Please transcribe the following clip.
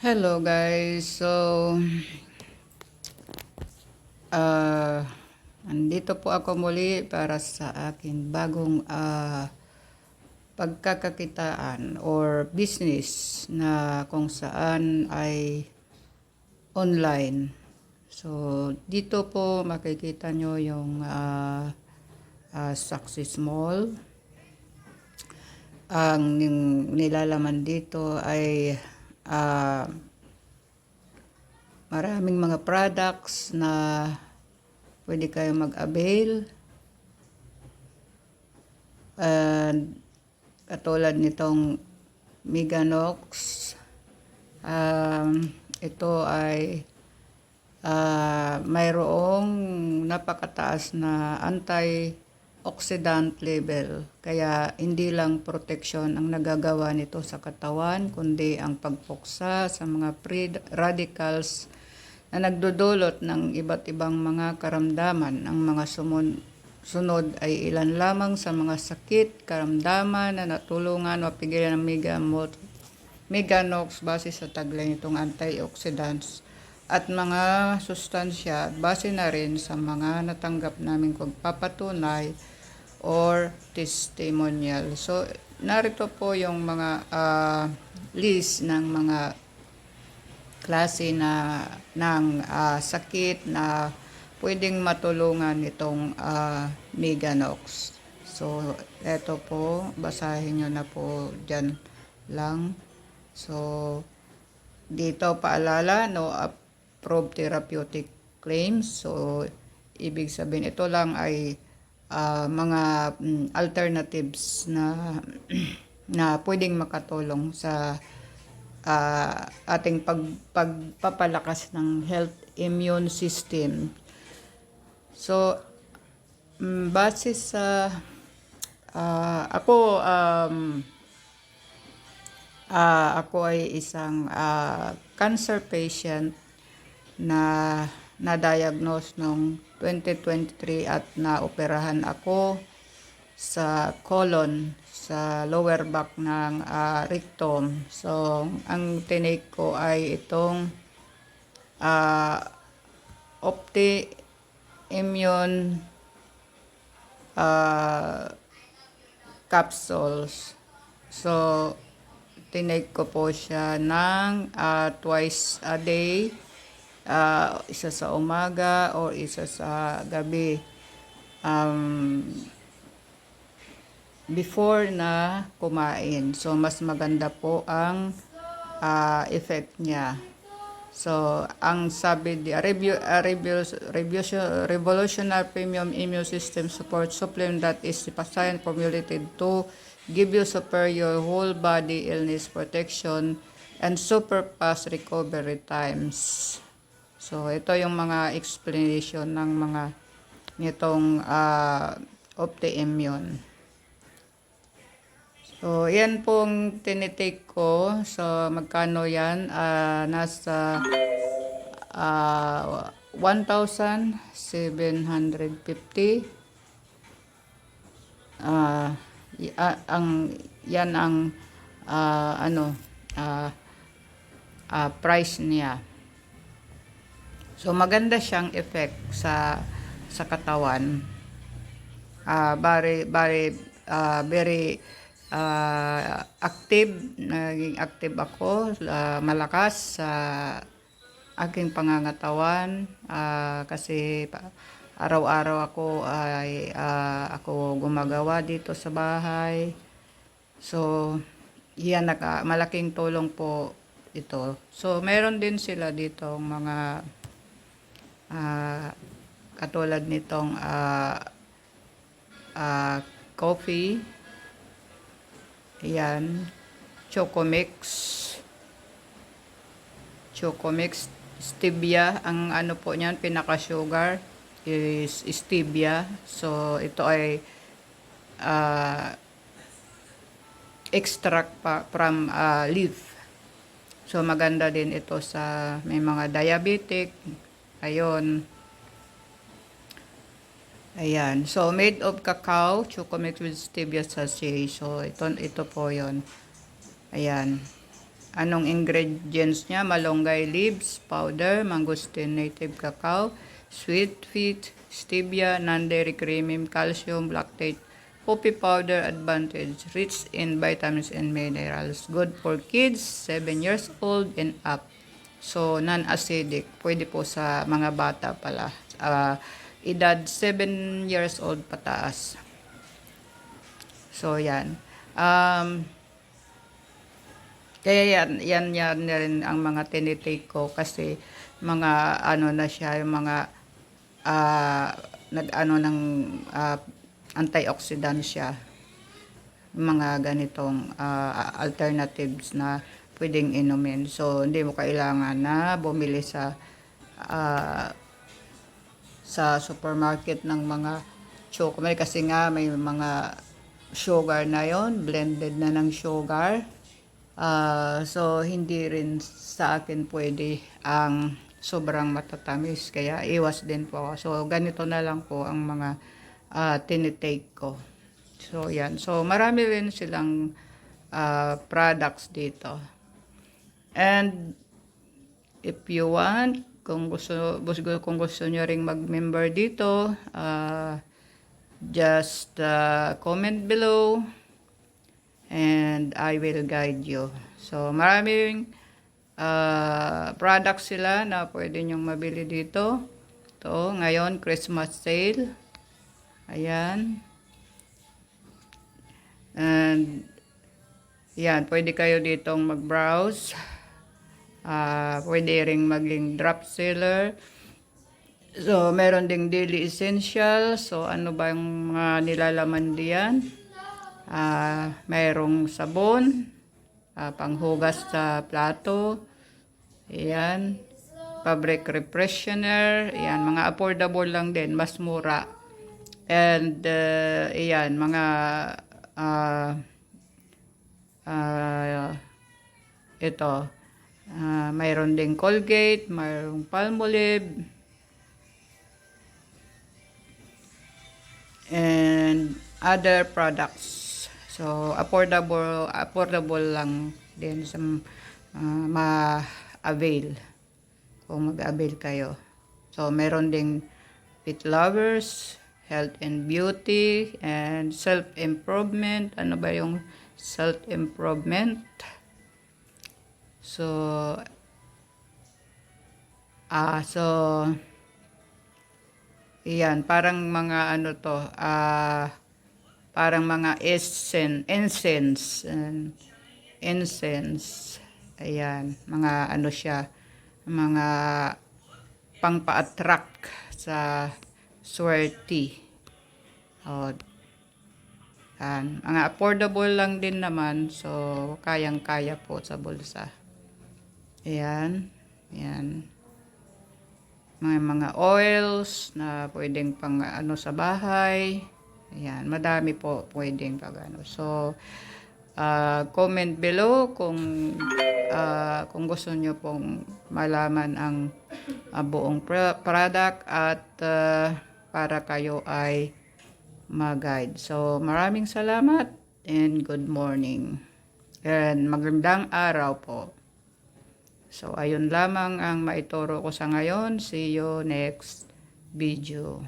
Hello guys. Ah, andito po ako muli para sa akin bagong pagkakakitaan or business na kung saan ay online. So, dito po makikita nyo yung Success Mall. Ang nilalaman dito ay maraming mga products na pwede kayong mag-avail. And katulad nitong Meganox, ito ay mayroong napakataas na antioxidant level. Kaya hindi lang protection ang nagagawa nito sa katawan, kundi ang pagpuksa sa mga free radicals na nagdudulot ng iba't ibang mga karamdaman. Ang mga sunod ay ilan lamang sa mga sakit, karamdaman na natulungan mapigilan ng Meganox base sa taglay nitong antioxidants at mga sustansya base na rin sa mga natanggap naming pagpapatunay or testimonial. So, narito po yung mga list ng mga klase ng sakit na pwedeng matulungan itong Meganox. So, eto po, basahin nyo na po dyan lang. So, dito paalala, no approved therapeutic claims. So, ibig sabihin, ito lang ay mga alternatives na na pwedeng makatulong sa ating pagpapalakas ng health immune system. So, base sa ako ay isang cancer patient na na-diagnose noong 2023 at naoperahan ako sa colon, sa lower back ng rectum. So, ang tinake ko ay itong Opti Immune capsules. So, tinake ko po siya ng twice a day, isa sa umaga or isa sa gabi. Before na kumain. So, mas maganda po ang effect niya. So, ang sabi di Revolutionary Premium Immune System Support Supplement that is science formulated to give you superior whole body illness protection and super fast recovery times. So, ito yung mga explanation ng mga nitong Opti-Immune. So, yan pong tinitake ko. So, magkano yan? Nasa 1,750. Yan ang price niya. So, maganda siyang effect sa katawan. Very active, naging active ako, malakas sa aking pangangatawan, kasi araw-araw ako gumagawa dito sa bahay. So, yan, malaking tulong po ito. So, meron din sila dito mga katulad nitong coffee. Ayan, Chocomix stevia, ang ano po niyan, pinaka-sugar is stevia. So, ito ay extract from leaf. So, maganda din ito sa may mga diabetic. Ayun. Ayan. So, made of cacao, Chocomix with stevia sachet. So, ito po yon. Ayan. anong ingredients niya? Malunggay leaves, powder, mangosteen native cacao, sweet wheat, stevia, non-dairy cream, calcium, lactate, coffee powder advantage, rich in vitamins and minerals, good for kids 7 years old and up. So, non-acidic. Pwede po sa mga bata pala. Edad 7 years old pataas. So, yan. Kaya yan na rin ang mga tinitake ko kasi mga ano na siya, yung mga nag-ano ng antioxidant siya. Mga ganitong alternatives na pwedeng inumin. So, hindi mo kailangan na bumili sa supermarket ng mga chocolate kasi nga may mga sugar na yon, blended na ng sugar. So, hindi rin sa akin pwede ang sobrang matatamis. Kaya, iwas din po ako. So, ganito na lang po ang mga tinitake ko. So, yan. So, marami rin silang products dito. And, if you want, kung gusto nyo ring mag-member dito, just comment below and I will guide you. So, maraming products sila na pwede nyong mabili dito. Ito, ngayon, Christmas sale. Ayan. And, yan, pwede kayo ditong mag-browse. Pwede ring maging drop seller. So, meron ding daily essential. So, ano ba yung mga nilalaman diyan? Mayroong sabon, panghugas sa plato. Ayan. Fabric refreshener. Ayan, mga affordable lang din. Mas mura. And, ayan, mga ito. Mayroon ding Colgate, mayroong Palmolive, and other products. So, affordable lang din sa ma-avail kung mag-avail kayo. So, meron ding Pet Lovers, Health and Beauty, and Self-Improvement. Ano ba yung Self-Improvement? So, iyan, parang mga ano to, parang mga incense, ayan, mga ano siya, mga pangpa-attract sa swerte. Mga affordable lang din naman, so kayang-kaya po sa bulsa. Ayan, ayan. Mga oils na pwedeng pang ano sa bahay. Ayan, madami po pwedeng pag ano. So, comment below kung gusto nyo pong malaman ang buong product at para kayo ay mag-guide. So, maraming salamat and good morning. And magandang araw po. So, ayun lamang ang maituro ko sa ngayon. See you next video.